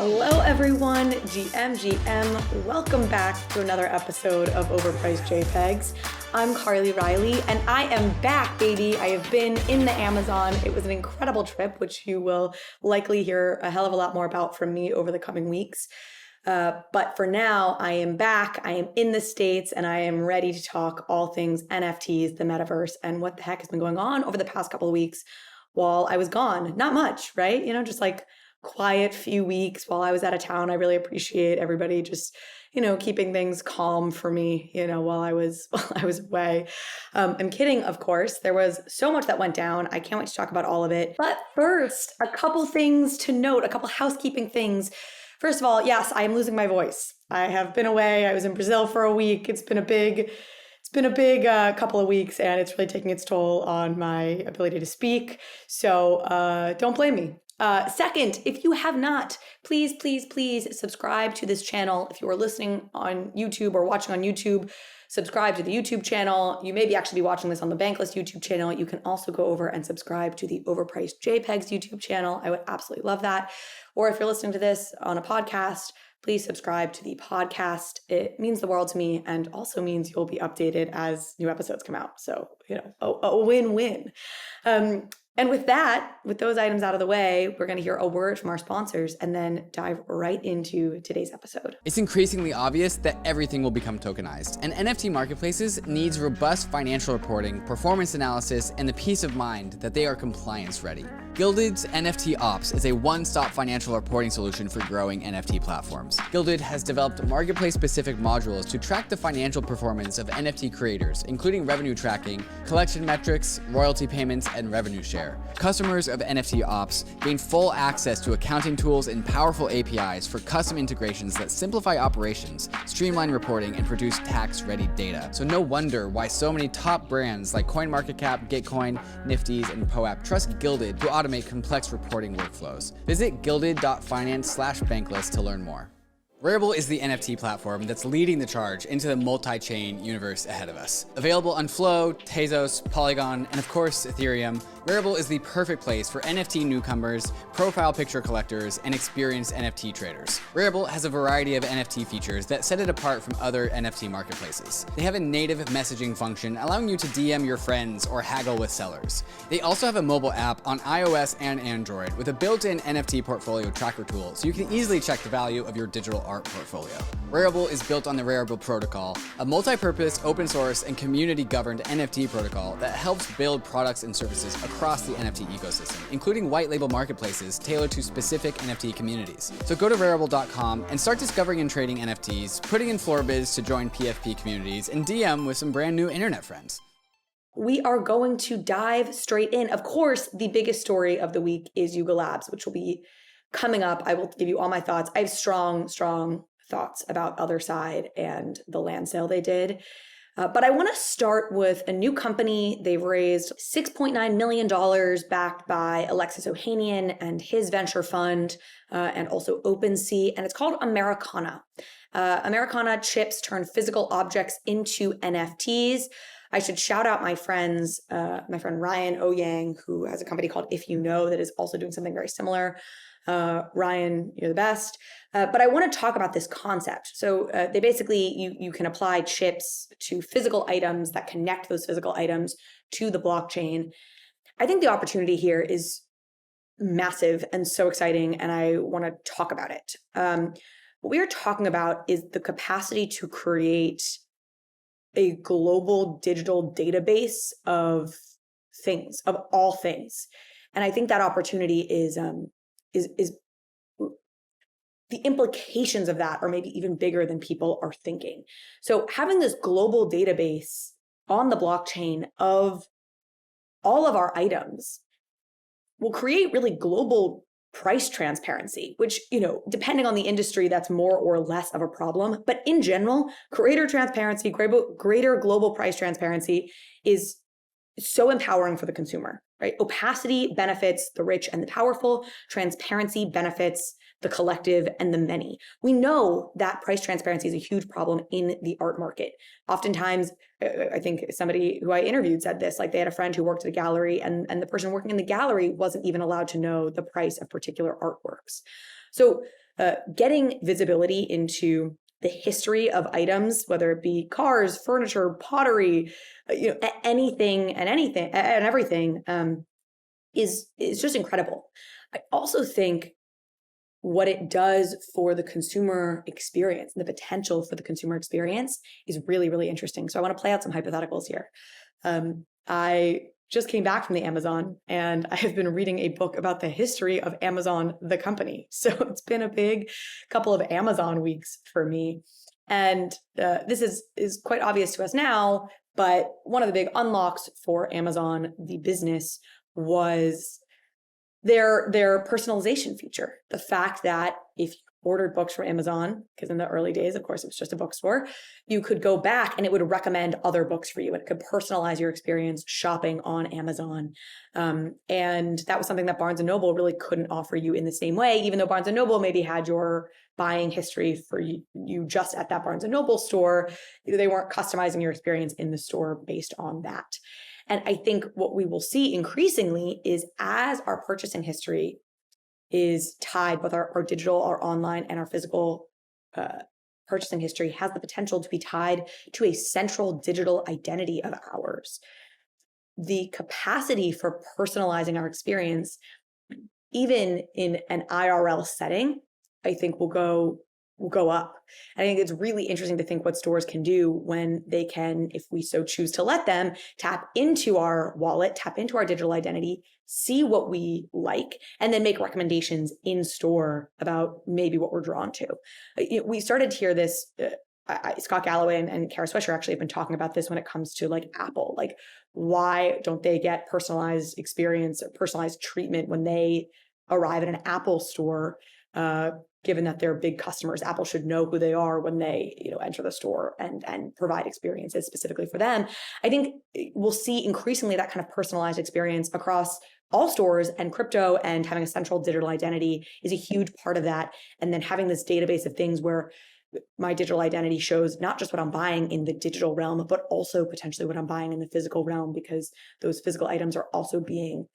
Hello everyone, GM. Welcome back to another episode of Overpriced JPEGs. I'm Carly Riley and I am back, baby. I have been in the Amazon. It was an incredible trip, which you will likely hear a hell of a lot more about from me over the coming weeks. But for now, I am back, I am in the States, and I am ready to talk all things NFTs, the metaverse, and what the heck has been going on over the past couple of weeks while I was gone. Not much, right? Just like quiet few weeks while I was out of town. I really appreciate everybody just, keeping things calm for me, while I was away. I'm kidding, of course. There was so much that went down. I can't wait to talk about all of it. But first, a couple things to note, a couple housekeeping things. First of all, yes, I am losing my voice. I have been away. I was in Brazil for a week. It's been a big couple of weeks, and it's really taking its toll on my ability to speak. So don't blame me. Second, if you have not, please subscribe to this channel. If you are listening on YouTube or watching on YouTube, subscribe to the YouTube channel. You may actually be watching this on the Bankless YouTube channel. You can also go over and subscribe to the Overpriced JPEGs YouTube channel. I would absolutely love that. Or if you're listening to this on a podcast, please subscribe to the podcast. It means the world to me and also means you'll be updated as new episodes come out. So, a win-win. And with those items out of the way, we're going to hear a word from our sponsors and then dive right into today's episode. It's increasingly obvious that everything will become tokenized, and NFT marketplaces needs robust financial reporting, performance analysis, and the peace of mind that they are compliance ready. GILDED's NFT Ops is a one-stop financial reporting solution for growing NFT platforms. GILDED has developed marketplace-specific modules to track the financial performance of NFT creators, including revenue tracking, collection metrics, royalty payments, and revenue share. Customers of NFT Ops gain full access to accounting tools and powerful APIs for custom integrations that simplify operations, streamline reporting, and produce tax-ready data. So no wonder why so many top brands like CoinMarketCap, Gitcoin, Nifty's, and POAP trust GILDED to automate complex reporting workflows. Visit gilded.finance/bankless to learn more. RARIBLE is the NFT platform that's leading the charge into the multi-chain universe ahead of us. Available on Flow, Tezos, Polygon, and of course, Ethereum, RARIBLE is the perfect place for NFT newcomers, profile picture collectors, and experienced NFT traders. RARIBLE has a variety of NFT features that set it apart from other NFT marketplaces. They have a native messaging function allowing you to DM your friends or haggle with sellers. They also have a mobile app on iOS and Android with a built-in NFT portfolio tracker tool, so you can easily check the value of your digital art portfolio. RARIBLE is built on the RARIBLE protocol, a multi-purpose, open source, and community-governed NFT protocol that helps build products and services across the NFT ecosystem, including white label marketplaces tailored to specific NFT communities. So go to rarible.com and start discovering and trading NFTs, putting in floor bids to join PFP communities, and DM with some brand new internet friends. We are going to dive straight in. Of course, the biggest story of the week is YugaLabs, which will be coming up. I will give you all my thoughts. I have strong thoughts about Otherside and the land sale they did. But I want to start with a new company. They've raised $6.9 million backed by Alexis Ohanian and his venture fund, and also OpenSea, and it's called Americana. Americana chips turn physical objects into NFTs. I should shout out my friend Ryan Oyang, who has a company called If You Know that is also doing something very similar. Ryan, you're the best. But I want to talk about this concept. So they basically, you can apply chips to physical items that connect those physical items to the blockchain. I think the opportunity here is massive and so exciting, and I want to talk about it. What we are talking about is the capacity to create a global digital database of things, of all things. And I think that opportunity is the implications of that are maybe even bigger than people are thinking. So having this global database on the blockchain of all of our items will create really global price transparency, which, depending on the industry, that's more or less of a problem. But in general, greater transparency, greater global price transparency is so empowering for the consumer, right? Opacity benefits the rich and the powerful. Transparency benefits the collective and the many. We know that price transparency is a huge problem in the art market. Oftentimes, I think somebody who I interviewed said this, like they had a friend who worked at a gallery and the person working in the gallery wasn't even allowed to know the price of particular artworks. So getting visibility into the history of items, whether it be cars, furniture, pottery, anything and everything, is just incredible. I also think what it does for the consumer experience, the potential for the consumer experience, is really, really interesting. So I want to play out some hypotheticals here. I just came back from the Amazon, and I have been reading a book about the history of Amazon, the company. So it's been a big couple of Amazon weeks for me. And this is quite obvious to us now, but one of the big unlocks for Amazon, the business, was their personalization feature. The fact that if you ordered books from Amazon, because in the early days, of course, it was just a bookstore, you could go back and it would recommend other books for you. It could personalize your experience shopping on Amazon. And that was something that Barnes & Noble really couldn't offer you in the same way, even though Barnes & Noble maybe had your buying history for you just at that Barnes & Noble store. They weren't customizing your experience in the store based on that. And I think what we will see increasingly is as our purchasing history is tied, both our digital, our online, and our physical purchasing history has the potential to be tied to a central digital identity of ours. The capacity for personalizing our experience, even in an IRL setting, I think will go up. I think it's really interesting to think what stores can do when they can, if we so choose to let them, tap into our wallet, tap into our digital identity, see what we like, and then make recommendations in store about maybe what we're drawn to. We started to hear this, Scott Galloway and Kara Swisher actually have been talking about this when it comes to like Apple. Like, why don't they get personalized experience or personalized treatment when they arrive at an Apple store? Given that they're big customers, Apple should know who they are when they, enter the store and provide experiences specifically for them. I think we'll see increasingly that kind of personalized experience across all stores, and crypto and having a central digital identity is a huge part of that. And then having this database of things where my digital identity shows not just what I'm buying in the digital realm, but also potentially what I'm buying in the physical realm, because those physical items are also being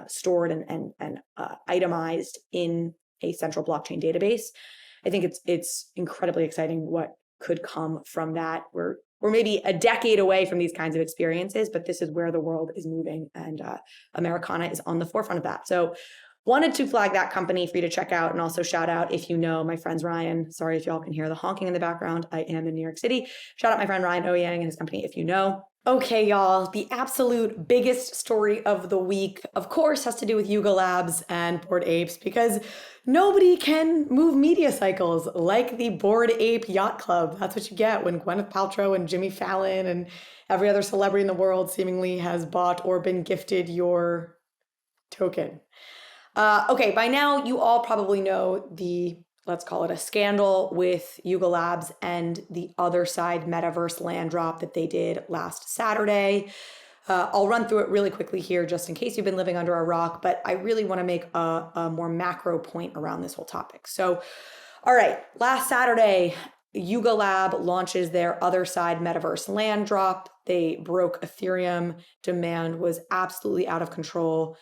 stored and itemized in a central blockchain database. I think it's incredibly exciting what could come from that. We're maybe a decade away from these kinds of experiences, but this is where the world is moving, and Americana is on the forefront of that. So wanted to flag that company for you to check out, and also shout out, if you know, my friends Ryan. Sorry if y'all can hear the honking in the background. I am in New York City. Shout out my friend Ryan Ouyang and his company, if you know. Okay, y'all, the absolute biggest story of the week, of course, has to do with YugaLabs and Bored Apes, because nobody can move media cycles like the Bored Ape Yacht Club. That's what you get when Gwyneth Paltrow and Jimmy Fallon and every other celebrity in the world seemingly has bought or been gifted your token. Okay, by now you all probably know the, let's call it a scandal with YugaLabs and the Otherside metaverse land drop that they did last Saturday. I'll run through it really quickly here just in case you've been living under a rock, but I really want to make a more macro point around this whole topic. So, all right, last Saturday, YugaLab launches their Otherside metaverse land drop. They broke Ethereum. Demand was absolutely out of control.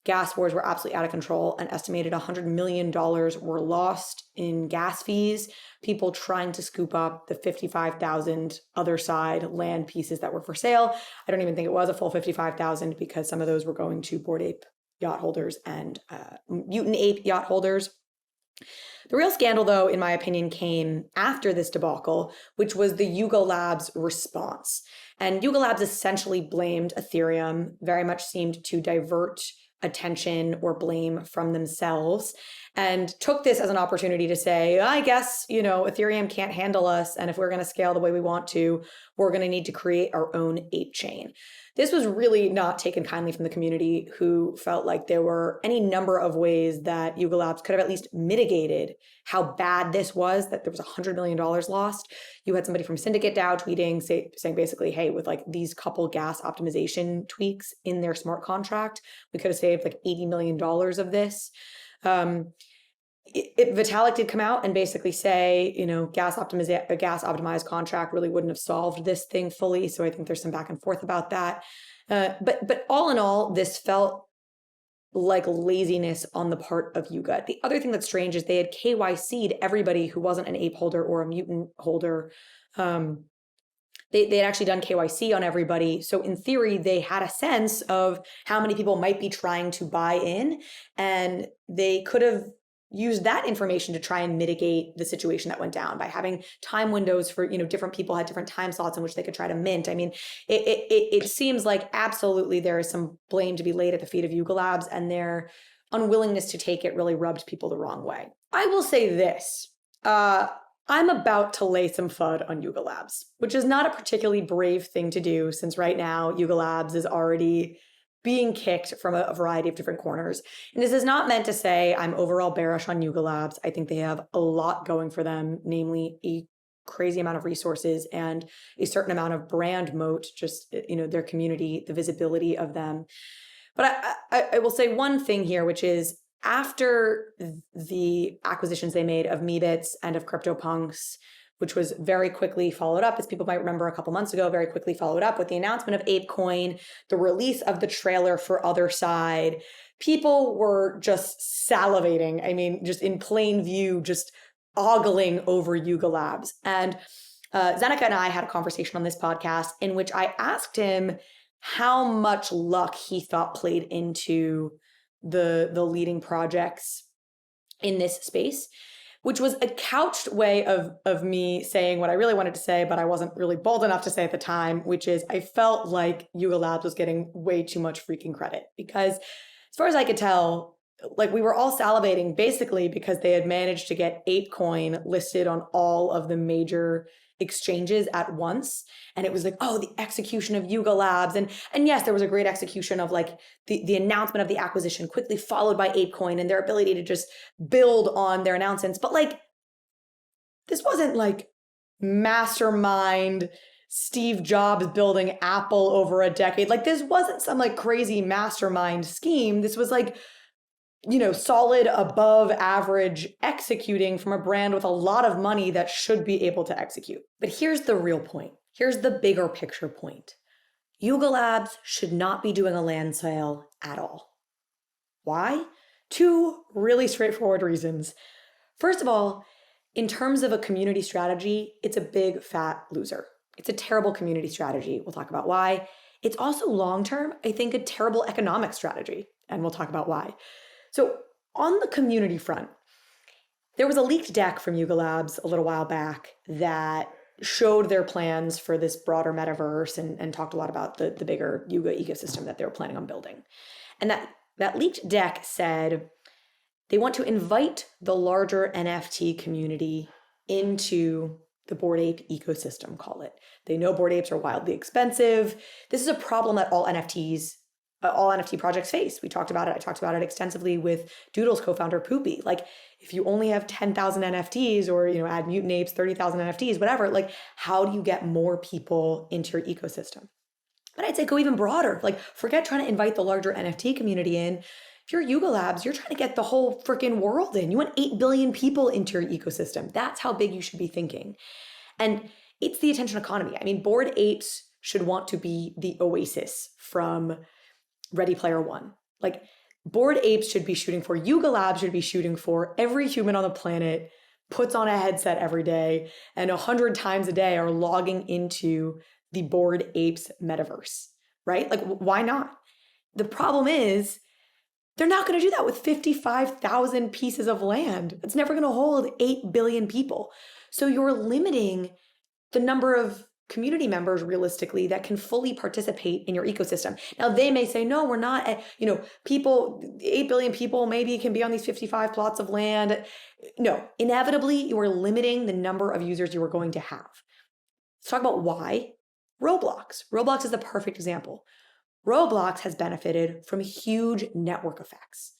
Gas wars were absolutely out of control. An estimated $100 million were lost in gas fees. People trying to scoop up the 55,000 Otherside land pieces that were for sale. I don't even think it was a full 55,000, because some of those were going to Bored Ape yacht holders and Mutant Ape yacht holders. The real scandal, though, in my opinion, came after this debacle, which was the YugaLabs response. And YugaLabs essentially blamed Ethereum, very much seemed to divert attention or blame from themselves, and took this as an opportunity to say, I guess, Ethereum can't handle us, and if we're going to scale the way we want to, we're going to need to create our own ape chain. This was really not taken kindly from the community, who felt like there were any number of ways that YugaLabs could have at least mitigated how bad this was, that there was $100 million lost. You had somebody from Syndicate DAO tweeting, saying basically, hey, with like these couple gas optimization tweaks in their smart contract, we could have saved like $80 million of this. Vitalik did come out and basically say, gas optimized contract really wouldn't have solved this thing fully. So I think there's some back and forth about that. But all in all, this felt like laziness on the part of Yuga. The other thing that's strange is they had KYC'd everybody who wasn't an ape holder or a mutant holder. They had actually done KYC on everybody. So in theory, they had a sense of how many people might be trying to buy in, and they could have used that information to try and mitigate the situation that went down by having time windows for, different people had different time slots in which they could try to mint. I mean, it seems like absolutely there is some blame to be laid at the feet of YugaLabs, and their unwillingness to take it really rubbed people the wrong way. I will say this. I'm about to lay some FUD on YugaLabs, which is not a particularly brave thing to do since right now YugaLabs is already being kicked from a variety of different corners. And this is not meant to say I'm overall bearish on YugaLabs. I think they have a lot going for them, namely a crazy amount of resources and a certain amount of brand moat, just, their community, the visibility of them. But I will say one thing here, which is after the acquisitions they made of Meebits and of CryptoPunks, which was very quickly followed up, as people might remember a couple months ago, very quickly followed up with the announcement of ApeCoin, the release of the trailer for Otherside. People were just salivating. I mean, just in plain view, just ogling over YugaLabs. And Zeneca and I had a conversation on this podcast in which I asked him how much luck he thought played into the leading projects in this space, which was a couched way of me saying what I really wanted to say, but I wasn't really bold enough to say at the time, which is I felt like YugaLabs was getting way too much freaking credit, because as far as I could tell, like we were all salivating basically because they had managed to get ApeCoin listed on all of the major exchanges at once. And it was like, oh, the execution of YugaLabs. And yes, there was a great execution of like the announcement of the acquisition quickly followed by ApeCoin and their ability to just build on their announcements. But like, this wasn't like mastermind Steve Jobs building Apple over a decade. Like this wasn't some like crazy mastermind scheme. This was like, solid above average executing from a brand with a lot of money that should be able to execute. But here's the real point. Here's the bigger picture point. YugaLabs should not be doing a land sale at all. Why? Two really straightforward reasons. First of all, in terms of a community strategy, it's a big fat loser. It's a terrible community strategy. We'll talk about why. It's also long-term, I think, a terrible economic strategy, and we'll talk about why. So on the community front, there was a leaked deck from YugaLabs a little while back that showed their plans for this broader metaverse and talked a lot about the bigger Yuga ecosystem that they were planning on building. And that leaked deck said they want to invite the larger NFT community into the Bored Ape ecosystem, call it. They know Bored Apes are wildly expensive. This is a problem that all NFT projects face. We talked about it. I talked about it extensively with Doodles co-founder Poopy. Like, if you only have 10,000 NFTs or, add mutant apes, 30,000 NFTs, whatever, like, how do you get more people into your ecosystem? But I'd say go even broader. Like, forget trying to invite the larger NFT community in. If you're YugaLabs, you're trying to get the whole freaking world in. You want 8 billion people into your ecosystem. That's how big you should be thinking. And it's the attention economy. I mean, Bored Apes should want to be the oasis from Ready Player One. Like, Bored Apes should be shooting for, YugaLabs should be shooting for every human on the planet puts on a headset every day and 100 times a day are logging into the Bored Apes metaverse, right? Like, why not? The problem is they're not going to do that with 55,000 pieces of land. It's never going to hold 8 billion people. So you're limiting the number of community members realistically that can fully participate in your ecosystem. Now they may say, no, we're not, 8 billion people maybe can be on these 55 plots of land. No, inevitably you are limiting the number of users you are going to have. Let's talk about why. Roblox. Roblox is the perfect example. Roblox has benefited from huge network effects.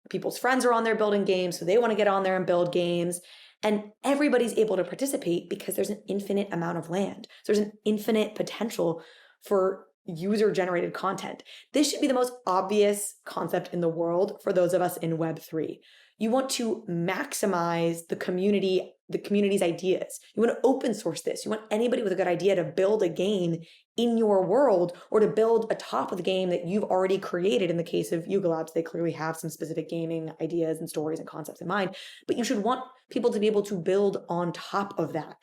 People's friends are on there building games, so they want to get on there and build games. And everybody's able to participate because there's an infinite amount of land. So there's an infinite potential for user-generated content. This should be the most obvious concept in the world for those of us in Web3. You want to maximize the community's ideas. You want to open source this. You want anybody with a good idea to build a game in your world or to build atop of the game that you've already created. In the case of YugaLabs, they clearly have some specific gaming ideas and stories and concepts in mind, but you should want people to be able to build on top of that.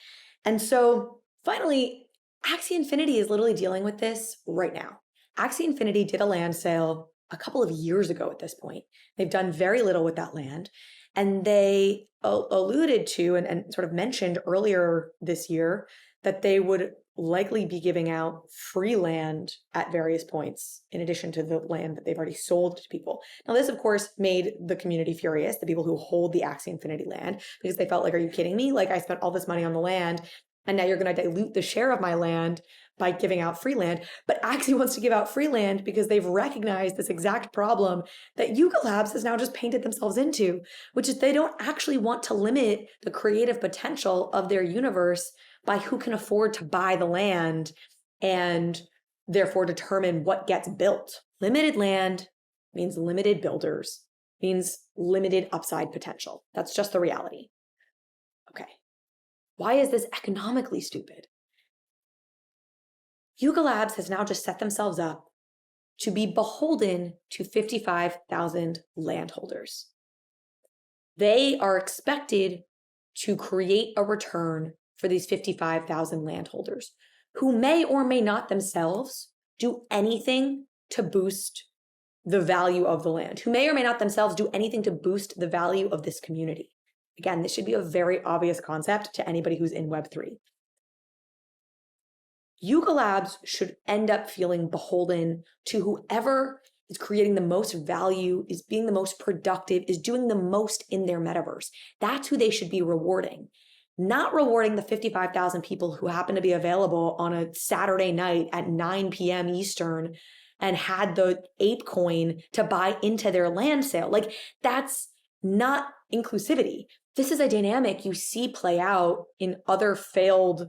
And so finally, Axie Infinity is literally dealing with this right now. Axie Infinity did a land sale a couple of years ago at this point. They've done very little with that land. And they alluded to and sort of mentioned earlier this year that they would likely be giving out free land at various points, in addition to the land that they've already sold to people. Now, this, of course, made the community furious, the people who hold the Axie Infinity land, because they felt like, are you kidding me? Like, I spent all this money on the land, and now you're going to dilute the share of my land by giving out free land. But Axie wants to give out free land because they've recognized this exact problem that YugaLabs has now just painted themselves into, which is they don't actually want to limit the creative potential of their universe by who can afford to buy the land and therefore determine what gets built. Limited land means limited builders, means limited upside potential. That's just the reality. Okay. Why is this economically stupid? YugaLabs has now just set themselves up to be beholden to 55,000 landholders. They are expected to create a return for these 55,000 landholders who may or may not themselves do anything to boost the value of the land, who may or may not themselves do anything to boost the value of this community. Again, this should be a very obvious concept to anybody who's in Web3. YugaLabs should end up feeling beholden to whoever is creating the most value, is being the most productive, is doing the most in their metaverse. That's who they should be rewarding. Not rewarding the 55,000 people who happen to be available on a Saturday night at 9 p.m. Eastern and had the ape coin to buy into their land sale. Like, that's not inclusivity. This is a dynamic you see play out in other failed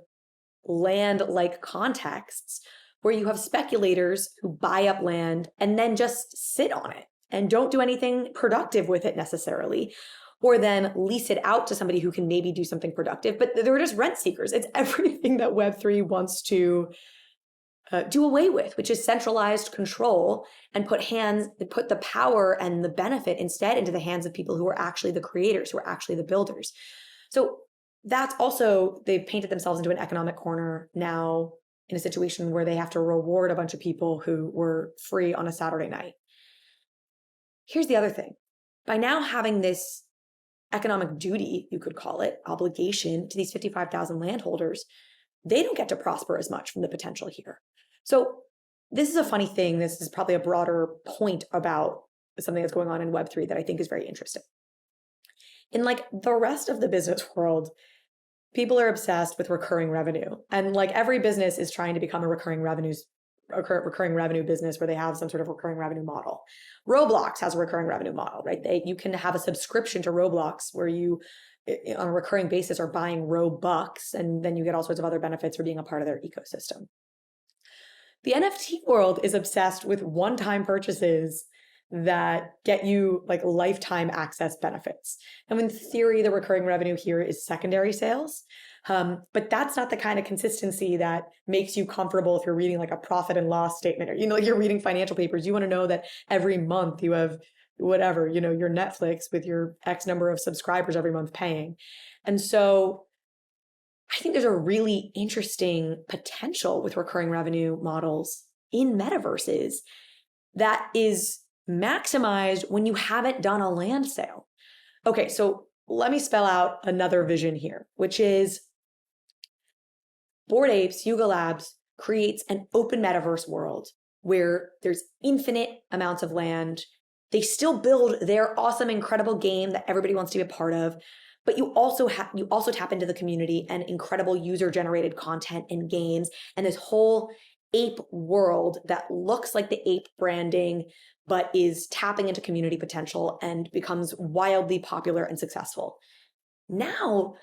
land-like contexts where you have speculators who buy up land and then just sit on it and don't do anything productive with it necessarily, or then lease it out to somebody who can maybe do something productive, but they're just rent seekers. It's everything that Web3 wants to do away with, which is centralized control and put the power and the benefit instead into the hands of people who are actually the creators, who are actually the builders. So that's also, they've painted themselves into an economic corner now in a situation where they have to reward a bunch of people who were free on a Saturday night. Here's the other thing. By now having this economic duty, you could call it, obligation to these 55,000 landholders, they don't get to prosper as much from the potential here. So this is a funny thing. This is probably a broader point about something that's going on in Web3 that I think is very interesting. In like the rest of the business world, people are obsessed with recurring revenue. And like every business is trying to become a recurring revenue business where they have some sort of recurring revenue model. Roblox has a recurring revenue model, right? You can have a subscription to Roblox where you, on a recurring basis, are buying Robux, and then you get all sorts of other benefits for being a part of their ecosystem. The NFT world is obsessed with one-time purchases that get you like lifetime access benefits. And in theory, the recurring revenue here is secondary sales. But that's not the kind of consistency that makes you comfortable if you're reading like a profit and loss statement, or, like you're reading financial papers. You want to know that every month you have whatever, your Netflix with your X number of subscribers every month paying. And so I think there's a really interesting potential with recurring revenue models in metaverses that is maximized when you haven't done a land sale. Okay, so let me spell out another vision here, which is Bored Apes, YugaLabs creates an open metaverse world where there's infinite amounts of land. They still build their awesome, incredible game that everybody wants to be a part of, but you also tap into the community and incredible user-generated content and games and this whole ape world that looks like the ape branding, but is tapping into community potential and becomes wildly popular and successful. Now,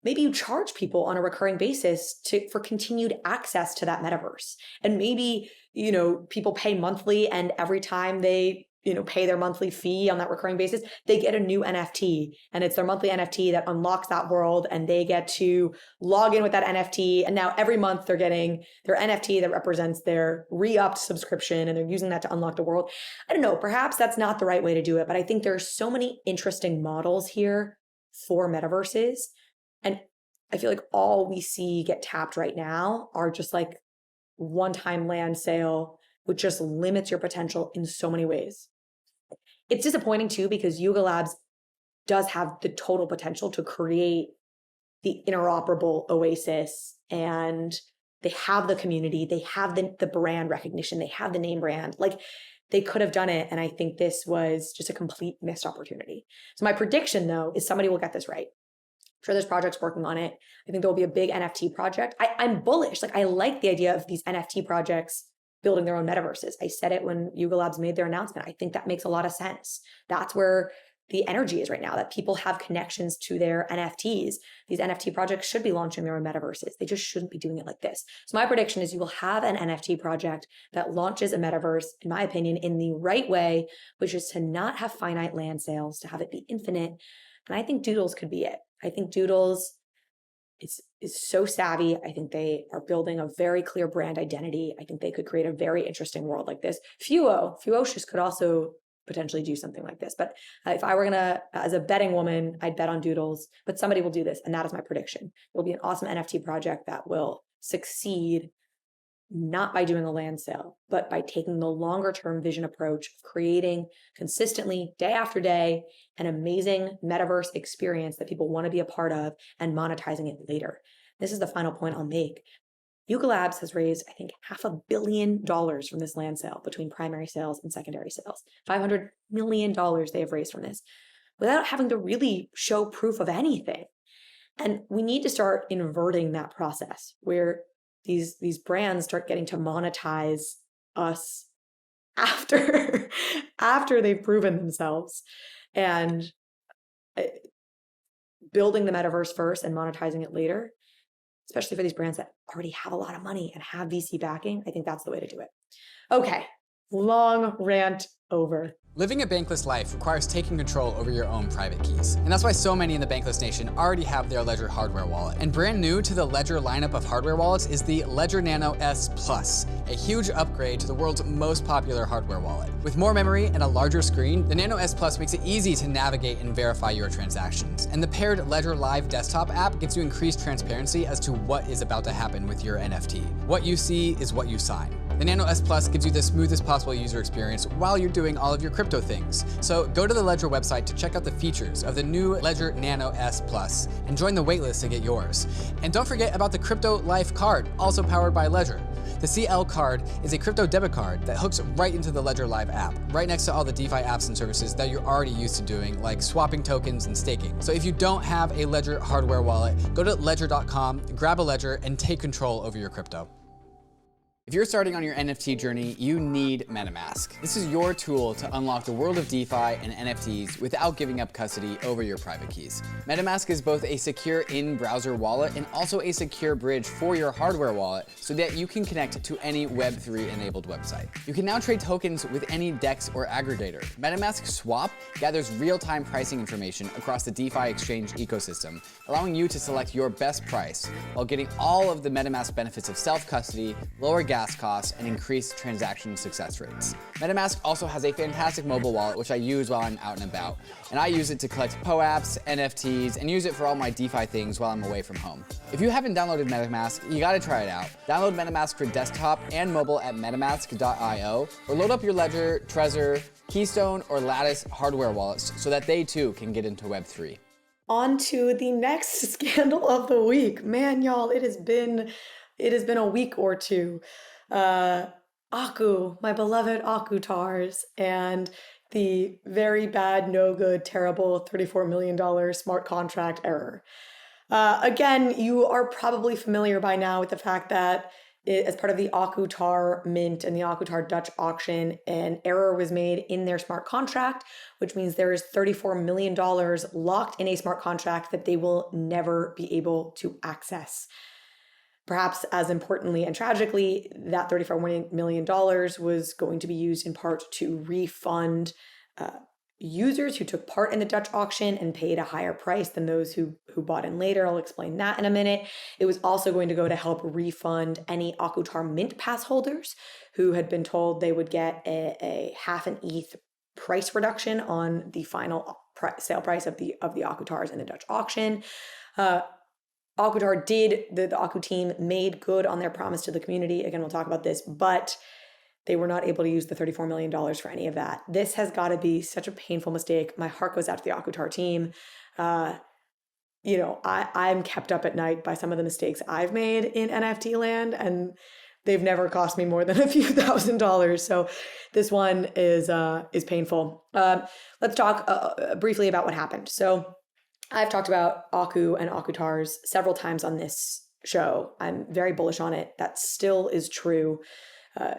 maybe you charge people on a recurring basis for continued access to that metaverse. And maybe, people pay monthly, and every time they, pay their monthly fee on that recurring basis, they get a new NFT, and it's their monthly NFT that unlocks that world, and they get to log in with that NFT. And now every month they're getting their NFT that represents their re-upped subscription, and they're using that to unlock the world. I don't know, perhaps that's not the right way to do it, but I think there's so many interesting models here for metaverses. And I feel like all we see get tapped right now are just like one-time land sale, which just limits your potential in so many ways. It's disappointing too, because YugaLabs does have the total potential to create the interoperable oasis, and they have the community, they have the brand recognition, they have the name brand. Like, they could have done it, and I think this was just a complete missed opportunity. So my prediction, though, is somebody will get this right. I'm sure there's projects working on it. I think there will be a big NFT project. I'm bullish. Like, I like the idea of these NFT projects building their own metaverses. I said it when YugaLabs made their announcement. I think that makes a lot of sense. That's where the energy is right now, that people have connections to their NFTs. These NFT projects should be launching their own metaverses. They just shouldn't be doing it like this. So my prediction is you will have an NFT project that launches a metaverse, in my opinion, in the right way, which is to not have finite land sales, to have it be infinite. And I think Doodles could be it. I think Doodles is so savvy. I think they are building a very clear brand identity. I think they could create a very interesting world like this. Fuocious could also potentially do something like this. But if I were gonna, as a betting woman, I'd bet on Doodles, but somebody will do this. And that is my prediction. It will be an awesome NFT project that will succeed, not by doing a land sale, but by taking the longer term vision approach of creating consistently, day after day, an amazing metaverse experience that people want to be a part of, and monetizing it later. This is the final point I'll make. YugaLabs has raised, I think, $500 million from this land sale between primary sales and secondary sales. $500 million they have raised from this without having to really show proof of anything. And we need to start inverting that process where these brands start getting to monetize us after they've proven themselves, and building the metaverse first and monetizing it later, especially for these brands that already have a lot of money and have VC backing. I think that's the way to do it. Okay, long rant over. Living a bankless life requires taking control over your own private keys. And that's why so many in the Bankless Nation already have their Ledger hardware wallet. And brand new to the Ledger lineup of hardware wallets is the Ledger Nano S Plus, a huge upgrade to the world's most popular hardware wallet. With more memory and a larger screen, the Nano S Plus makes it easy to navigate and verify your transactions. And the paired Ledger Live desktop app gives you increased transparency as to what is about to happen with your NFT. What you see is what you sign. The Nano S Plus gives you the smoothest possible user experience while you're doing all of your crypto things. So go to the Ledger website to check out the features of the new Ledger Nano S Plus and join the waitlist to get yours. And don't forget about the Crypto Life card, also powered by Ledger. The CL card is a crypto debit card that hooks right into the Ledger Live app, right next to all the DeFi apps and services that you're already used to doing, like swapping tokens and staking. So if you don't have a Ledger hardware wallet, go to ledger.com, grab a Ledger, and take control over your crypto. If you're starting on your NFT journey, you need MetaMask. This is your tool to unlock the world of DeFi and NFTs without giving up custody over your private keys. MetaMask is both a secure in-browser wallet and also a secure bridge for your hardware wallet so that you can connect to any Web3 enabled website. You can now trade tokens with any DEX or aggregator. MetaMask Swap gathers real-time pricing information across the DeFi exchange ecosystem, allowing you to select your best price while getting all of the MetaMask benefits of self-custody, lower gas costs, and increased transaction success rates. MetaMask also has a fantastic mobile wallet, which I use while I'm out and about. And I use it to collect POAPs, NFTs, and use it for all my DeFi things while I'm away from home. If you haven't downloaded MetaMask, you gotta try it out. Download MetaMask for desktop and mobile at metamask.io, or load up your Ledger, Trezor, Keystone, or Lattice hardware wallets so that they too can get into Web3. On to the next scandal of the week. Man, y'all, it has been a week or two. My beloved Akutars, and the very bad, no good, terrible $34 million smart contract error. Again, you are probably familiar by now with the fact that as part of the Akutar mint and the Akutar Dutch auction, an error was made in their smart contract, which means there is $34 million locked in a smart contract that they will never be able to access. Perhaps as importantly and tragically, that $34 million was going to be used in part to refund users who took part in the Dutch auction and paid a higher price than those who bought in later. I'll explain that in a minute. It was also going to go to help refund any Akutar Mint Pass holders who had been told they would get a half an ETH price reduction on the final sale price of the Akutars in the Dutch auction. Akutar did, the Aku team made good on their promise to the community. Again, we'll talk about this, but they were not able to use the $34 million for any of that. This has got to be such a painful mistake. My heart goes out to the Akutar team. I'm kept up at night by some of the mistakes I've made in NFT land, and they've never cost me more than a few $1,000s. So this one is painful. Let's talk briefly about what happened. So I've talked about Aku and Akutars several times on this show. I'm very bullish on it. That still is true.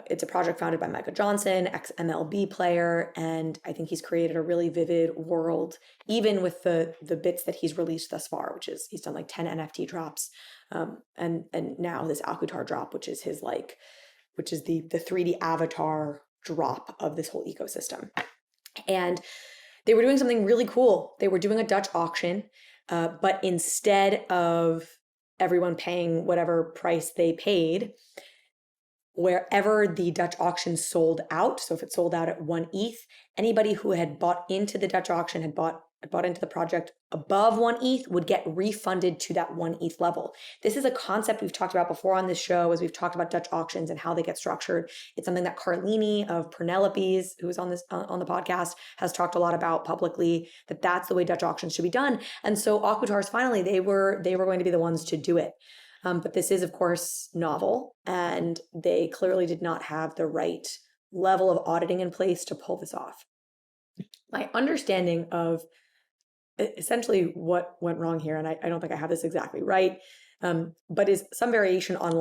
It's a project founded by Micah Johnson, ex-MLB player, and I think he's created a really vivid world, even with the bits that he's released thus far, which is he's done like 10 NFT drops, and now this Akutar drop, which is the 3D avatar drop of this whole ecosystem. And they were doing something really cool. They were doing a Dutch auction, but instead of everyone paying whatever price they paid, wherever the Dutch auction sold out, so if it sold out at 1 ETH, anybody who had bought into the Dutch auction, had bought into the project above 1 ETH would get refunded to that 1 ETH level. This is a concept we've talked about before on this show as we've talked about Dutch auctions and how they get structured. It's something that Carlini of Penelope's, who was on the podcast, has talked a lot about publicly, that's the way Dutch auctions should be done. And so Akutars, finally, they were going to be the ones to do it. But this is, of course, novel, and they clearly did not have the right level of auditing in place to pull this off. My understanding of essentially what went wrong here, and I don't think I have this exactly right, but is some variation on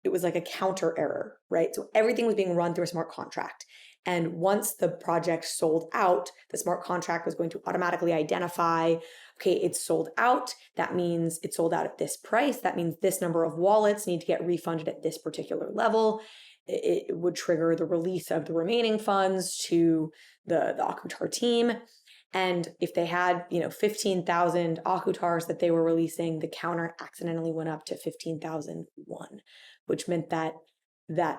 it was like a counter error, right? So everything was being run through a smart contract. And once the project sold out, the smart contract was going to automatically identify, okay, it's sold out. That means it's sold out at this price. That means this number of wallets need to get refunded at this particular level. It would trigger the release of the remaining funds to the Akutar team. And if they had, 15,000 Akutars that they were releasing, the counter accidentally went up to 15,001, which meant that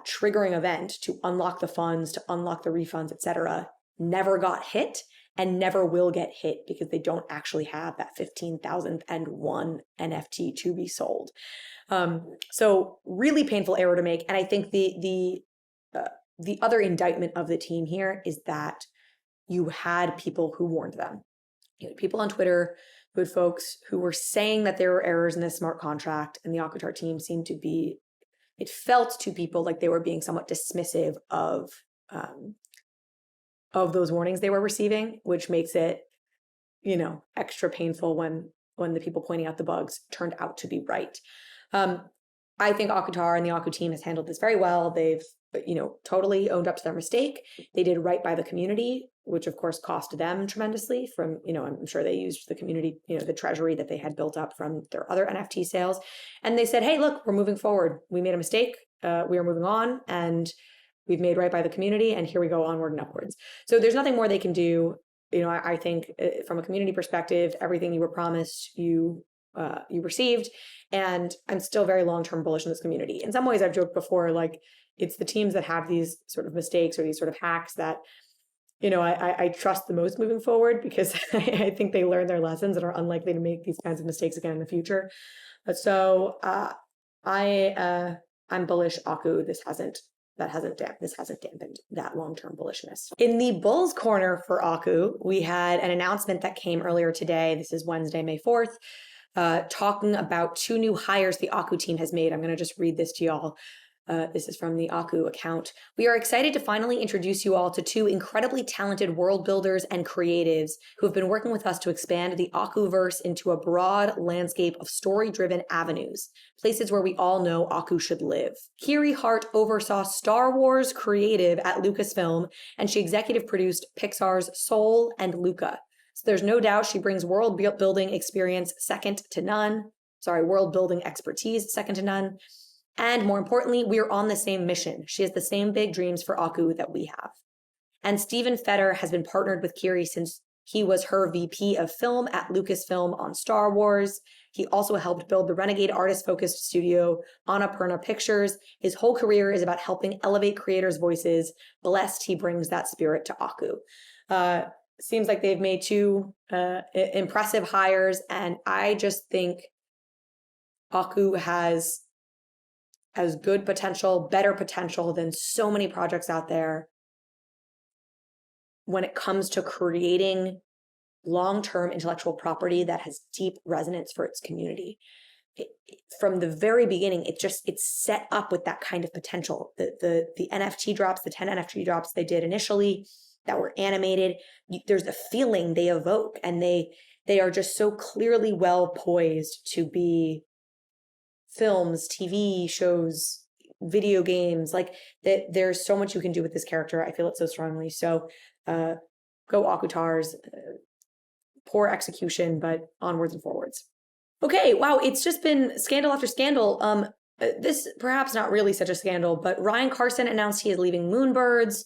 triggering event to unlock the funds, to unlock the refunds, etc., never got hit and never will get hit because they don't actually have that 15,001 NFT to be sold. So really painful error to make. And I think the other indictment of the team here is that you had people who warned them. You had people on Twitter, you had folks who were saying that there were errors in this smart contract, and the Akutar team seemed to be, it felt to people like they were being somewhat dismissive of those warnings they were receiving, which makes it, extra painful when the people pointing out the bugs turned out to be right. I think Akutar and the Aku team has handled this very well. They've, totally owned up to their mistake. They did right by the community, which of course cost them tremendously from, I'm sure they used the community, the treasury that they had built up from their other NFT sales. And they said, hey, look, we're moving forward. We made a mistake. We are moving on, and we've made right by the community, and here we go, onward and upwards. So there's nothing more they can do. I think from a community perspective, everything you were promised, you received. And I'm still very long-term bullish in this community. In some ways, I've joked before, it's the teams that have these sort of mistakes or these sort of hacks that, I trust the most moving forward, because I think they learn their lessons and are unlikely to make these kinds of mistakes again in the future. So I'm bullish Aku. This hasn't dampened that long-term bullishness. In the Bulls corner for Aku, we had an announcement that came earlier today. This is Wednesday, May 4th. Talking about 2 new hires the Aku team has made. I'm going to just read this to y'all. This is from the Aku account. We are excited to finally introduce you all to two incredibly talented world builders and creatives who have been working with us to expand the Akuverse into a broad landscape of story-driven avenues, places where we all know Aku should live. Kiri Hart oversaw Star Wars creative at Lucasfilm, and she executive produced Pixar's Soul and Luca. So there's no doubt she brings world building experience second to none. World building expertise second to none. And more importantly, we're on the same mission. She has the same big dreams for Aku that we have. And Stephen Fetter has been partnered with Kiri since he was her VP of film at Lucasfilm on Star Wars. He also helped build the renegade artist-focused studio Annapurna Pictures. His whole career is about helping elevate creators' voices. Blessed he brings that spirit to Aku. Seems like they've made two impressive hires, and I just think Aku has good potential, better potential than so many projects out there when it comes to creating long-term intellectual property that has deep resonance for its community. From the very beginning, it's set up with that kind of potential. The NFT drops, the 10 NFT drops they did initially that were animated, there's a feeling they evoke, and they are just so clearly well poised to be films, TV shows, video games. Like there's so much you can do with this character. I feel it so strongly. So go Akutars. Poor execution, but onwards and forwards. Okay, wow, it's just been scandal after scandal. This perhaps not really such a scandal, but Ryan Carson announced he is leaving Moonbirds.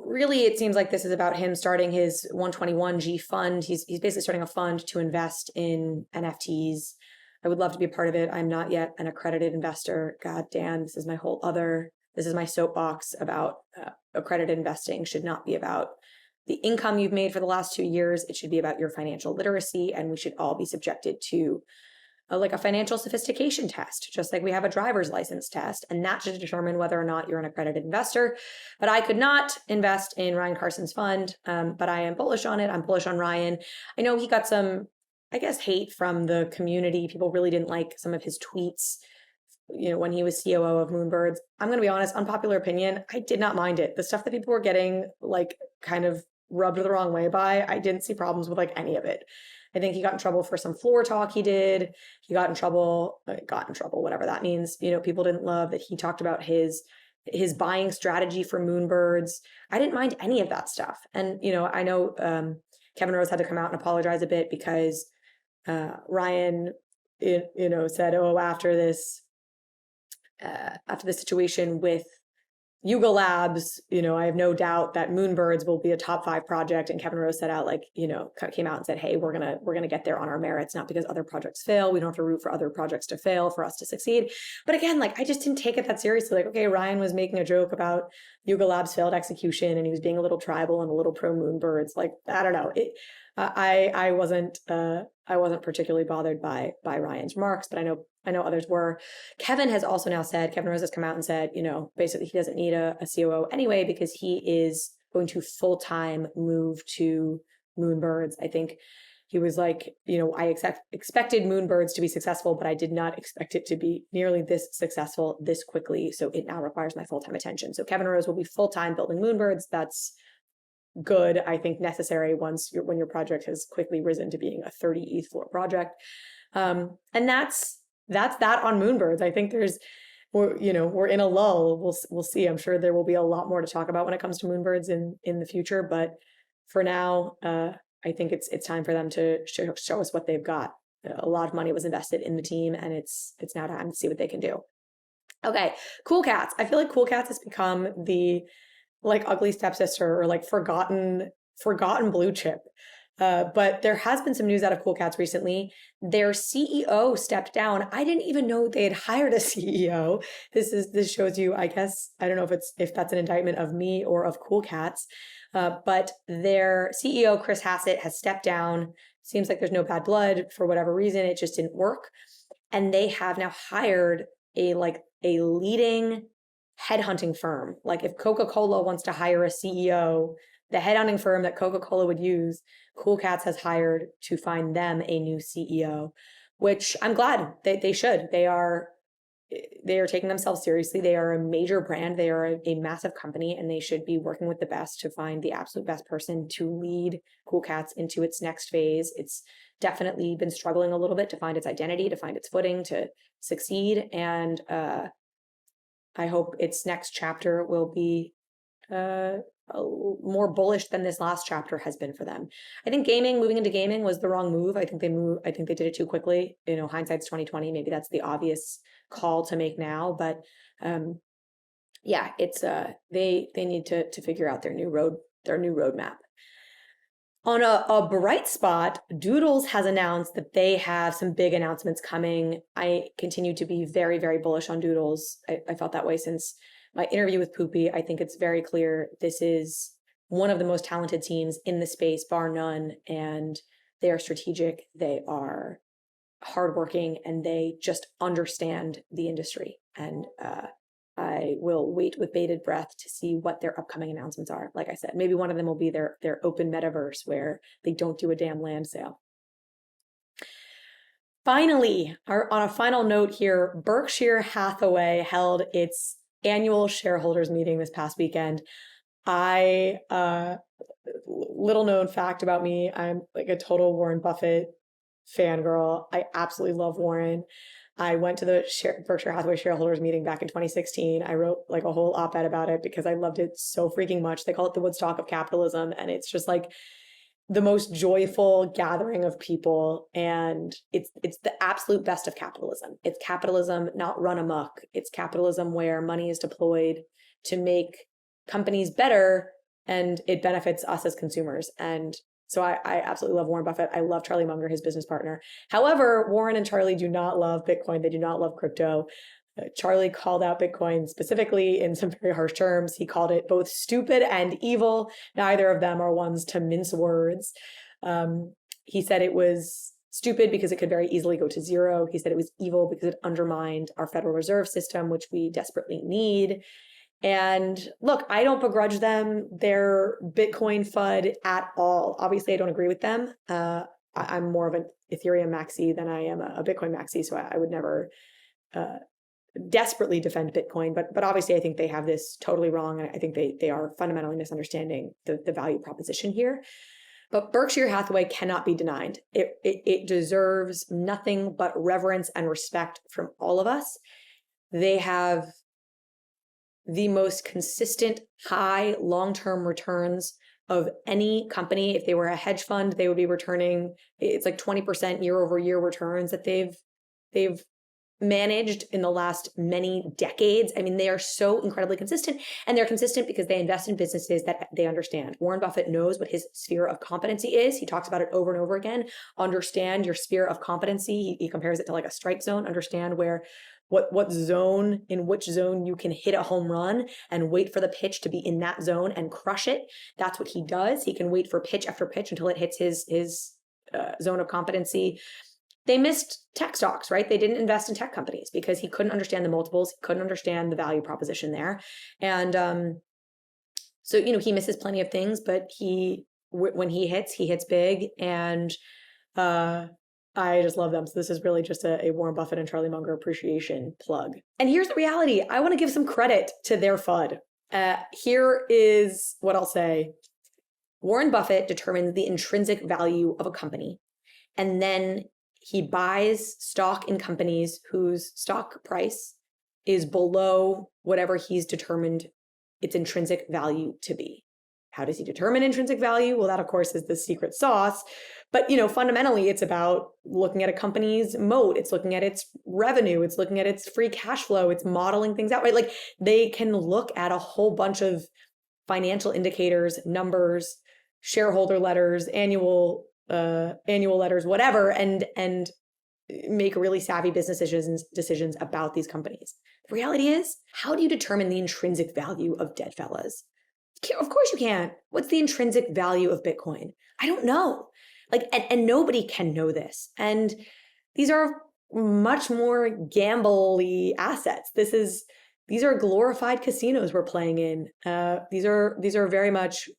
Really, it seems like this is about him starting his 121G fund. He's basically starting a fund to invest in NFTs. I would love to be a part of it. I'm not yet an accredited investor. God damn, this is my soapbox about accredited investing. Should not be about the income you've made for the last 2 years. It should be about your financial literacy, and we should all be subjected to a financial sophistication test, just like we have a driver's license test, and that should determine whether or not you're an accredited investor. But I could not invest in Ryan Carson's fund, but I am bullish on it. I'm bullish on Ryan. I know he got some, I guess, hate from the community. People really didn't like some of his tweets, when he was COO of Moonbirds. I'm going to be honest, unpopular opinion, I did not mind it. The stuff that people were getting kind of rubbed the wrong way by, I didn't see problems with any of it. I think he got in trouble for some floor talk he did. He got in trouble, whatever that means. People didn't love that he talked about his buying strategy for Moonbirds. I didn't mind any of that stuff. And, I know Kevin Rose had to come out and apologize a bit because Ryan, said, after this situation with YugaLabs, I have no doubt that Moonbirds will be a top 5 project. And Kevin Rose set out, came out and said, hey, we're gonna get there on our merits, not because other projects fail. We don't have to root for other projects to fail for us to succeed. But again, I just didn't take it that seriously. Okay, Ryan was making a joke about YugaLabs failed execution, and he was being a little tribal and a little pro Moonbirds. I don't know. I wasn't particularly bothered by Ryan's remarks, but I know others were. Kevin has also now said, Kevin Rose has come out and said, basically he doesn't need a COO anyway, because he is going to full-time move to Moonbirds. I think he was like, I expected Moonbirds to be successful, but I did not expect it to be nearly this successful this quickly. So it now requires my full-time attention. So Kevin Rose will be full-time building Moonbirds. That's good, I think necessary when your project has quickly risen to being a 30 ETH floor project. And that's that on Moonbirds. I think we're in a lull. We'll see. I'm sure there will be a lot more to talk about when it comes to Moonbirds in the future. But for now, I think it's time for them to show us what they've got. A lot of money was invested in the team, and it's now time to see what they can do. Okay, Cool Cats. I feel like Cool Cats has become the ugly stepsister or forgotten blue chip. But there has been some news out of Cool Cats recently. Their CEO stepped down. I didn't even know they had hired a CEO. This shows you, I guess, I don't know if that's an indictment of me or of Cool Cats. But their CEO, Chris Hassett, has stepped down. Seems like there's no bad blood for whatever reason. It just didn't work. And they have now hired a leading headhunting firm. If Coca-Cola wants to hire a CEO, the headhunting firm that Coca-Cola would use, Cool Cats has hired to find them a new CEO, which I'm glad they should. They are they are taking themselves seriously. They are a major brand. They are a massive company, and they should be working with the best to find the absolute best person to lead Cool Cats into its next phase. It's definitely been struggling a little bit to find its identity, to find its footing, to succeed. And I hope its next chapter will be more bullish than this last chapter has been for them. I think moving into gaming was the wrong move. I think they did it too quickly. Hindsight's 2020. Maybe that's the obvious call to make now, but yeah, it's they need to figure out their new roadmap. On a bright spot, Doodles has announced that they have some big announcements coming. I continue to be very, very bullish on Doodles. I felt that way since my interview with Poopy. I think it's very clear this is one of the most talented teams in the space, bar none, and they are strategic, they are hardworking, and they just understand the industry. And I will wait with bated breath to see what their upcoming announcements are. Like I said, maybe one of them will be their open metaverse where they don't do a damn land sale. Finally, on a final note here, Berkshire Hathaway held its annual shareholders meeting this past weekend. Little known fact about me, I'm like a total Warren Buffett fangirl. I absolutely love Warren. I went to the Berkshire Hathaway shareholders meeting back in 2016. I wrote like a whole op-ed about it because I loved it so freaking much. They call it the Woodstock of capitalism, and it's just like the most joyful gathering of people, and it's the absolute best of capitalism. It's capitalism not run amok. It's capitalism where money is deployed to make companies better, and it benefits us as consumers. And so I absolutely love Warren Buffett. I love Charlie Munger, his business partner. However, Warren and Charlie do not love Bitcoin. They do not love crypto. Charlie called out Bitcoin specifically in some very harsh terms. He called it both stupid and evil. Neither of them are ones to mince words. He said it was stupid because it could very easily go to zero. He said it was evil because it undermined our Federal Reserve System, which we desperately need. And look, I don't begrudge them their Bitcoin FUD at all. Obviously, I don't agree with them. I'm more of an Ethereum maxi than I am a Bitcoin maxi, so I would never desperately defend Bitcoin, but obviously I think they have this totally wrong, and I think they are fundamentally misunderstanding the value proposition here. But Berkshire Hathaway cannot be denied. It deserves nothing but reverence and respect from all of us. They have the most consistent high long-term returns of any company. If they were a hedge fund, they would be returning, it's like 20% year over year returns that they've managed in the last many decades. I mean, they are so incredibly consistent, and they're consistent because they invest in businesses that they understand. Warren Buffett knows what his sphere of competency is. He talks about it over and over again. Understand your sphere of competency. He compares it to like a strike zone. Understand what zone, in which zone you can hit a home run, and wait for the pitch to be in that zone and crush it. That's what he does. He can wait for pitch after pitch until it hits his zone of competency. They missed tech stocks, right? They didn't invest in tech companies because he couldn't understand the multiples. He couldn't understand the value proposition there. And so, he misses plenty of things, but when he hits big. And I just love them. So this is really just a Warren Buffett and Charlie Munger appreciation plug. And here's the reality. I want to give some credit to their FUD. Here is what I'll say. Warren Buffett determines the intrinsic value of a company, and then he buys stock in companies whose stock price is below whatever he's determined its intrinsic value to be. How does he determine intrinsic value? Well, that, of course, is the secret sauce. But, fundamentally, it's about looking at a company's moat. It's looking at its revenue. It's looking at its free cash flow. It's modeling things out, right? Like, they can look at a whole bunch of financial indicators, numbers, shareholder letters, annual letters, whatever, and make really savvy business decisions about these companies. The reality is, how do you determine the intrinsic value of dead fellas? Of course you can't. What's the intrinsic value of Bitcoin? I don't know. And nobody can know this. And these are much more gamble-y assets. These are glorified casinos we're playing in. These are very much,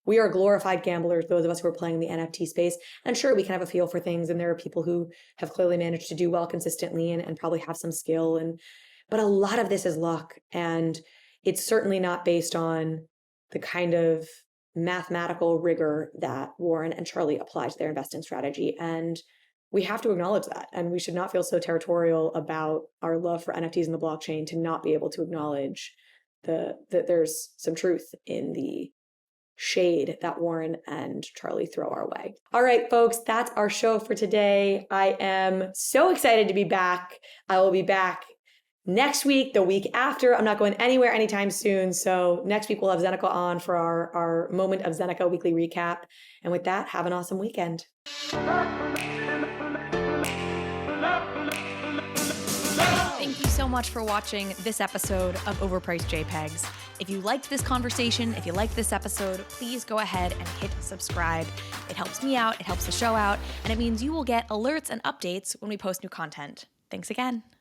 we are glorified gamblers, those of us who are playing in the NFT space. And sure, we can have a feel for things, and there are people who have clearly managed to do well consistently and probably have some skill. But a lot of this is luck, and it's certainly not based on the kind of mathematical rigor that Warren and Charlie apply to their investing strategy. And we have to acknowledge that. And we should not feel so territorial about our love for NFTs and the blockchain to not be able to acknowledge that there's some truth in the shade that Warren and Charlie throw our way. All right, folks, that's our show for today. I am so excited to be back. I will be back next week, the week after. I'm not going anywhere anytime soon. So next week we'll have Zeneca on for our Moment of Zeneca weekly recap. And with that, have an awesome weekend. Thank you so much for watching this episode of Overpriced JPEGs. If you liked this conversation, if you liked this episode, please go ahead and hit subscribe. It helps me out, it helps the show out, and it means you will get alerts and updates when we post new content. Thanks again.